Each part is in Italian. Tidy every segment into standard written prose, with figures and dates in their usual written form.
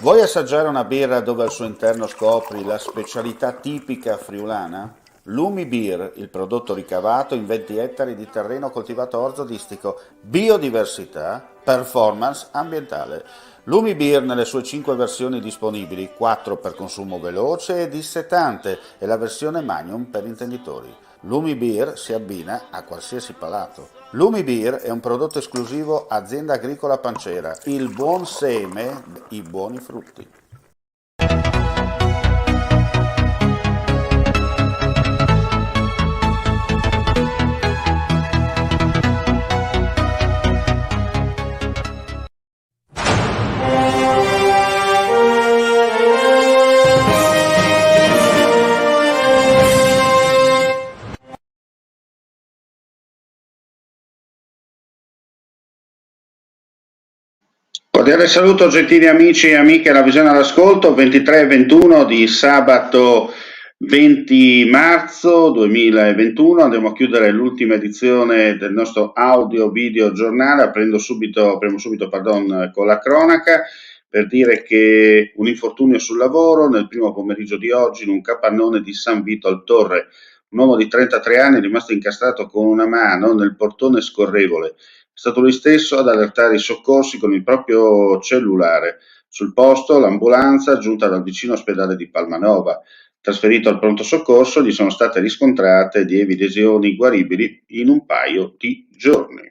Vuoi assaggiare una birra dove al suo interno scopri la specialità tipica friulana? Lumi Beer, il prodotto ricavato in 20 ettari di terreno coltivato orzodistico, biodiversità, performance ambientale. Lumi Beer nelle sue 5 versioni disponibili, 4 per consumo veloce e dissetante e la versione Magnum per intenditori. Lumi Beer si abbina a qualsiasi palato. Lumi Beer è un prodotto esclusivo Azienda Agricola Pancera, il buon seme, i buoni frutti. Cordiale saluto gentili amici e amiche alla visione all'ascolto, 23 e 21 di sabato 20 marzo 2021, andiamo a chiudere l'ultima edizione del nostro audio video giornale, apriamo subito con la cronaca per dire che un infortunio sul lavoro nel primo pomeriggio di oggi in un capannone di San Vito al Torre. Un uomo di 33 anni è rimasto incastrato con una mano nel portone scorrevole. È stato lui stesso ad allertare i soccorsi con il proprio cellulare. Sul posto l'ambulanza giunta dal vicino ospedale di Palmanova. Trasferito al pronto soccorso gli sono state riscontrate lievi lesioni guaribili in un paio di giorni.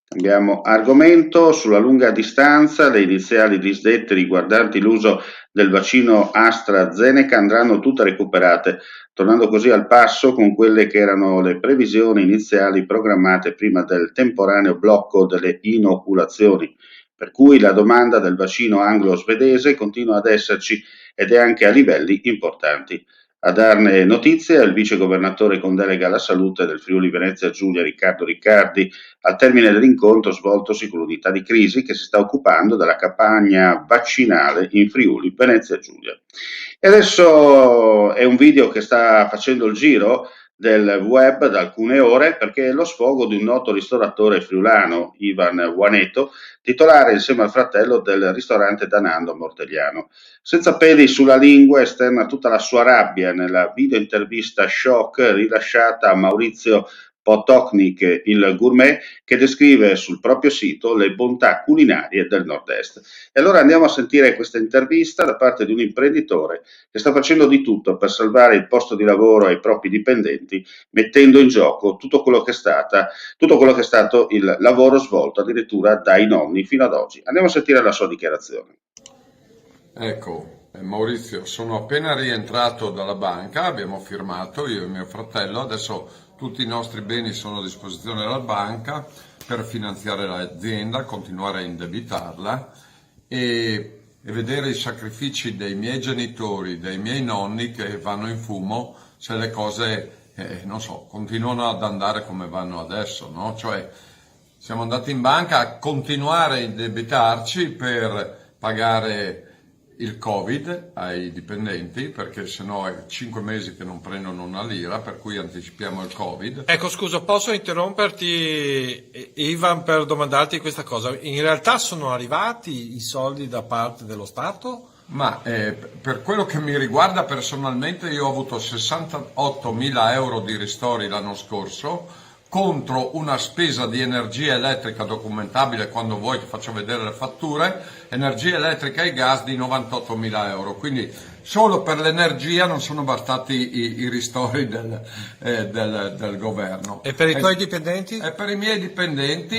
Cambiamo argomento. Sulla lunga distanza le iniziali disdette riguardanti l'uso del vaccino AstraZeneca andranno tutte recuperate, tornando così al passo con quelle che erano le previsioni iniziali programmate prima del temporaneo blocco delle inoculazioni, per cui la domanda del vaccino anglo-svedese continua ad esserci ed è anche a livelli importanti. A darne notizie è il vice governatore con delega alla salute del Friuli Venezia Giulia Riccardo Riccardi, al termine dell'incontro svoltosi con l'unità di crisi che si sta occupando della campagna vaccinale in Friuli Venezia Giulia. E adesso è un video che sta facendo il giro del web da alcune ore perché è lo sfogo di un noto ristoratore friulano, Ivan Juaneto, titolare insieme al fratello del ristorante Danando a Mortegliano. Senza peli sulla lingua esterna tutta la sua rabbia nella video intervista shock rilasciata a Maurizio Potocnik, il gourmet, che descrive sul proprio sito le bontà culinarie del nord-est. E allora andiamo a sentire questa intervista da parte di un imprenditore che sta facendo di tutto per salvare il posto di lavoro ai propri dipendenti, mettendo in gioco tutto quello che è stato il lavoro svolto addirittura dai nonni fino ad oggi. Andiamo a sentire la sua dichiarazione. Ecco, Maurizio, sono appena rientrato dalla banca, abbiamo firmato io e mio fratello, adesso tutti i nostri beni sono a disposizione della banca per finanziare l'azienda, continuare a indebitarla e vedere i sacrifici dei miei genitori, dei miei nonni che vanno in fumo se le cose, non so, continuano ad andare come vanno adesso, no? Cioè, siamo andati in banca a continuare a indebitarci per pagare il Covid ai dipendenti, perché sennò è 5 mesi che non prendono una lira, per cui anticipiamo il Covid. Ecco, scusa, posso interromperti, Ivan, per domandarti questa cosa? In realtà sono arrivati i soldi da parte dello Stato? Ma per quello che mi riguarda personalmente io ho avuto 68.000 euro di ristori l'anno scorso, contro una spesa di energia elettrica documentabile, quando vuoi ti faccio vedere le fatture, energia elettrica e gas di 98.000 euro, quindi solo per l'energia non sono bastati i ristori del governo. E per i tuoi dipendenti? E per i miei dipendenti,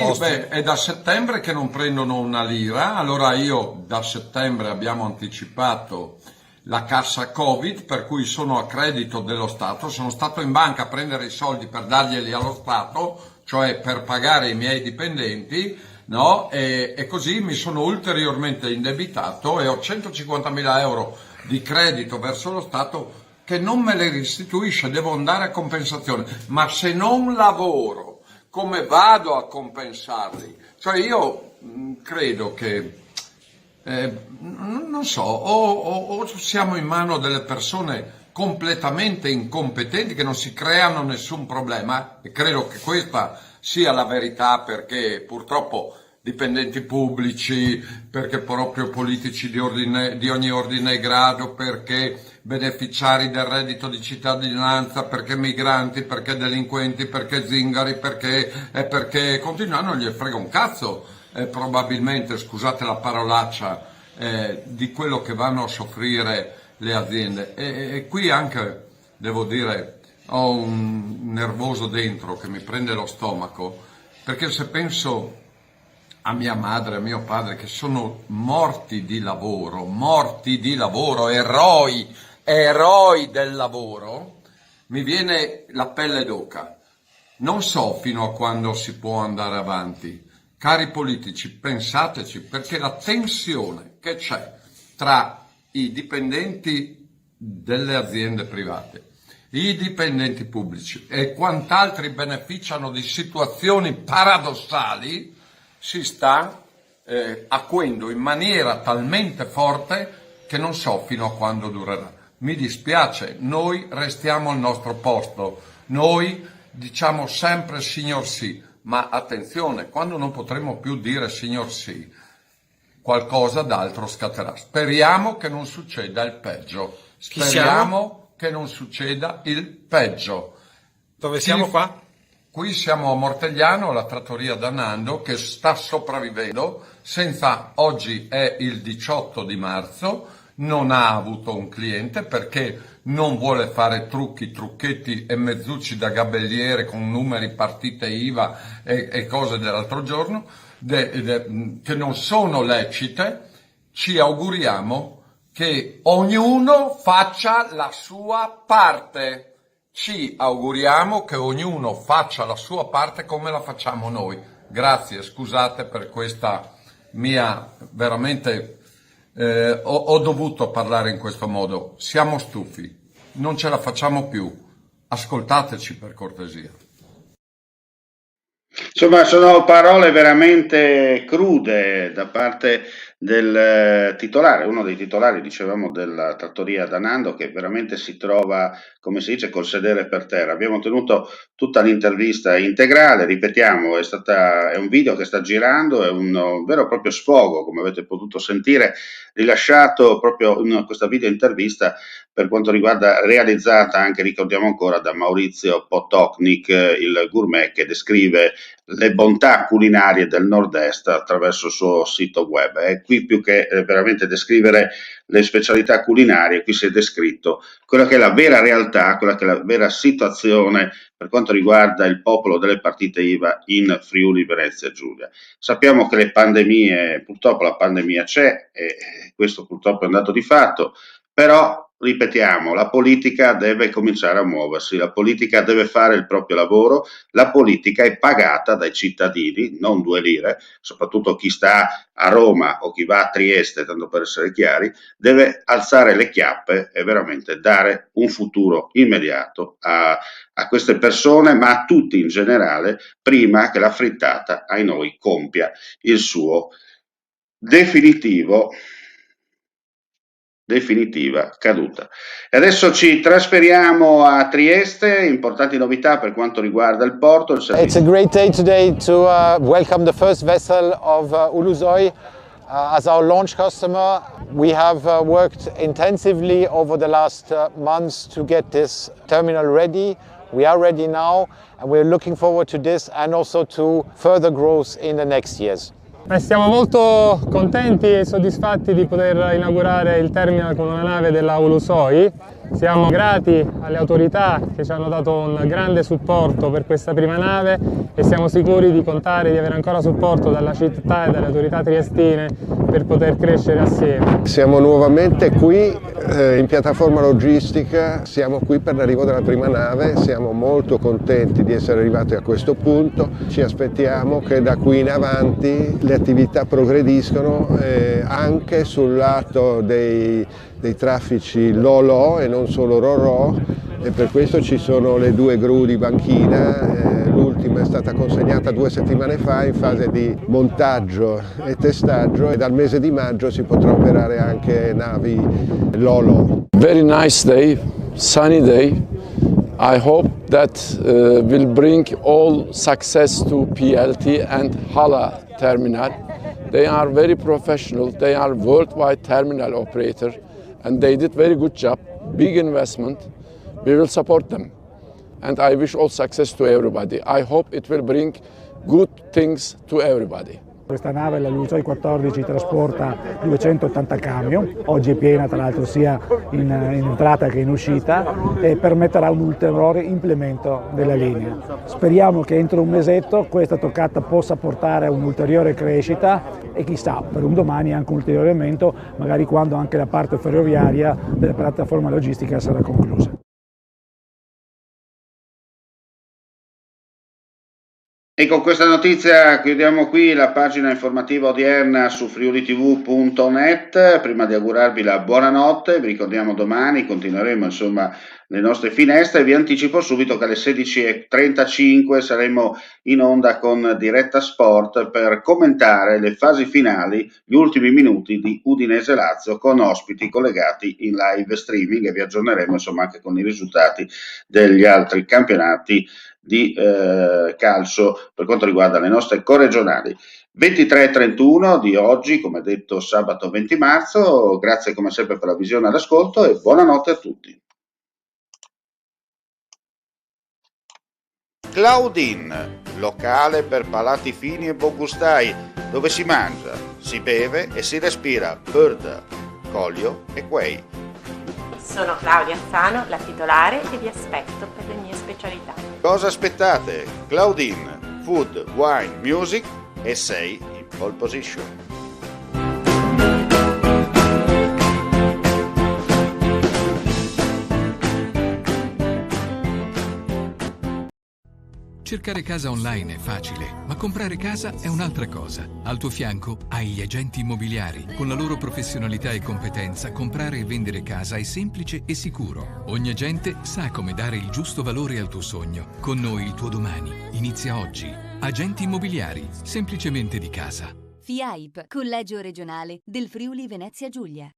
è da settembre che non prendono una lira, allora io da settembre abbiamo anticipato la cassa Covid, per cui sono a credito dello Stato, sono stato in banca a prendere i soldi per darglieli allo Stato, cioè per pagare i miei dipendenti, no? E così mi sono ulteriormente indebitato e ho 150.000 euro di credito verso lo Stato che non me le restituisce, devo andare a compensazione, ma se non lavoro, come vado a compensarli? Cioè io credo che non so, o siamo in mano delle persone completamente incompetenti che non si creano nessun problema, e credo che questa sia la verità, perché purtroppo dipendenti pubblici, perché proprio politici di ogni ordine e grado, perché beneficiari del reddito di cittadinanza, perché migranti, perché delinquenti, perché zingari, perché continuano, non gli frega un cazzo, probabilmente, scusate la parolaccia, di quello che vanno a soffrire le aziende. E qui anche, devo dire, ho un nervoso dentro che mi prende lo stomaco, perché se penso a mia madre, a mio padre, che sono morti di lavoro, eroi del lavoro, mi viene la pelle d'oca. Non so fino a quando si può andare avanti. Cari politici, pensateci, perché la tensione che c'è tra i dipendenti delle aziende private, i dipendenti pubblici e quant'altri beneficiano di situazioni paradossali, si sta acuendo in maniera talmente forte che non so fino a quando durerà. Mi dispiace, noi restiamo al nostro posto, noi diciamo sempre signor sì, ma attenzione, quando non potremo più dire signor sì, qualcosa d'altro scatterà. Speriamo che non succeda il peggio. Speriamo che non succeda il peggio. Dove siamo qua? Qui siamo a Mortegliano, la trattoria da Nando, che sta sopravvivendo, oggi è il 18 di marzo, non ha avuto un cliente perché non vuole fare trucchetti e mezzucci da gabelliere con numeri, partite IVA e cose dell'altro giorno, che non sono lecite. Ci auguriamo che ognuno faccia la sua parte. Ci auguriamo che ognuno faccia la sua parte come la facciamo noi. Grazie, scusate per questa mia veramente ho dovuto parlare in questo modo. Siamo stufi, non ce la facciamo più. Ascoltateci per cortesia. Insomma, sono parole veramente crude da parte del titolare, uno dei titolari, dicevamo, della trattoria da Nando, che veramente si trova, come si dice, col sedere per terra. Abbiamo tenuto tutta l'intervista integrale, ripetiamo, è un video che sta girando, è un vero e proprio sfogo, come avete potuto sentire, rilasciato proprio in questa video intervista, per quanto riguarda, realizzata anche, ricordiamo ancora, da Maurizio Potocnik, il gourmet che descrive le bontà culinarie del nord-est attraverso il suo sito web. E qui, più che veramente descrivere le specialità culinarie, qui si è descritto quella che è la vera realtà, quella che è la vera situazione per quanto riguarda il popolo delle partite IVA in Friuli Venezia Giulia. Sappiamo che le pandemie, purtroppo la pandemia c'è, e questo purtroppo è un dato di fatto, però ripetiamo, la politica deve cominciare a muoversi, la politica deve fare il proprio lavoro, la politica è pagata dai cittadini, non 2 lire, soprattutto chi sta a Roma o chi va a Trieste, tanto per essere chiari, deve alzare le chiappe e veramente dare un futuro immediato a queste persone, ma a tutti in generale, prima che la frittata ai noi compia il suo definitiva caduta. E adesso ci trasferiamo a Trieste, importanti novità per quanto riguarda il porto. It's a great day today to welcome the first vessel of Ulusoy as our launch customer. We have worked intensively over the last months to get this terminal ready. We are ready now and we're looking forward to this and also to further growth in the next years. Siamo molto contenti e soddisfatti di poter inaugurare il terminal con una nave della Ulusoy. Siamo grati alle autorità che ci hanno dato un grande supporto per questa prima nave e siamo sicuri di contare di avere ancora supporto dalla città e dalle autorità triestine per poter crescere assieme. Siamo nuovamente qui in piattaforma logistica, siamo qui per l'arrivo della prima nave, siamo molto contenti di essere arrivati a questo punto, ci aspettiamo che da qui in avanti le attività progrediscono anche sul lato dei traffici Lolo e non solo Rorò, e per questo ci sono le 2 gru di banchina, l'ultima è stata consegnata 2 settimane fa in fase di montaggio e testaggio e dal mese di maggio si potrà operare anche navi Lolo. Very nice day, sunny day. I hope that will bring all success to PLT and Hala terminal. They are very professional, they are worldwide terminal operator and they did very good job, big investment. We will support them and I wish all success to everybody. I hope it will bring good things to everybody. Questa nave, la Ulusoi 14, trasporta 280 camion, oggi è piena tra l'altro sia in entrata che in uscita e permetterà un ulteriore implemento della linea. Speriamo che entro un mesetto questa toccata possa portare a un'ulteriore crescita e chissà, per un domani anche un ulteriore aumento, magari quando anche la parte ferroviaria della piattaforma logistica sarà conclusa. E con questa notizia chiudiamo qui la pagina informativa odierna su friulitv.net. Prima di augurarvi la buonanotte, vi ricordiamo domani continueremo insomma le nostre finestre. Vi anticipo subito che alle 16:35 saremo in onda con Diretta Sport per commentare le fasi finali, gli ultimi minuti di Udinese Lazio con ospiti collegati in live streaming e vi aggiorneremo insomma anche con i risultati degli altri campionati di calcio per quanto riguarda le nostre corregionali. 23:31 di oggi, come detto sabato 20 marzo, grazie come sempre per la visione e l'ascolto e buonanotte a tutti. Claudin, locale per palati fini e buongustai, dove si mangia, si beve e si respira bird, Collio e quei. Sono Claudia Azzano, la titolare e vi aspetto per le mie specialità. Cosa aspettate? Claudin, food, wine, music e sei in pole position. Cercare casa online è facile, ma comprare casa è un'altra cosa. Al tuo fianco hai gli agenti immobiliari. Con la loro professionalità e competenza, comprare e vendere casa è semplice e sicuro. Ogni agente sa come dare il giusto valore al tuo sogno. Con noi il tuo domani inizia oggi. Agenti immobiliari, semplicemente di casa. FIAIP, Collegio Regionale del Friuli Venezia Giulia.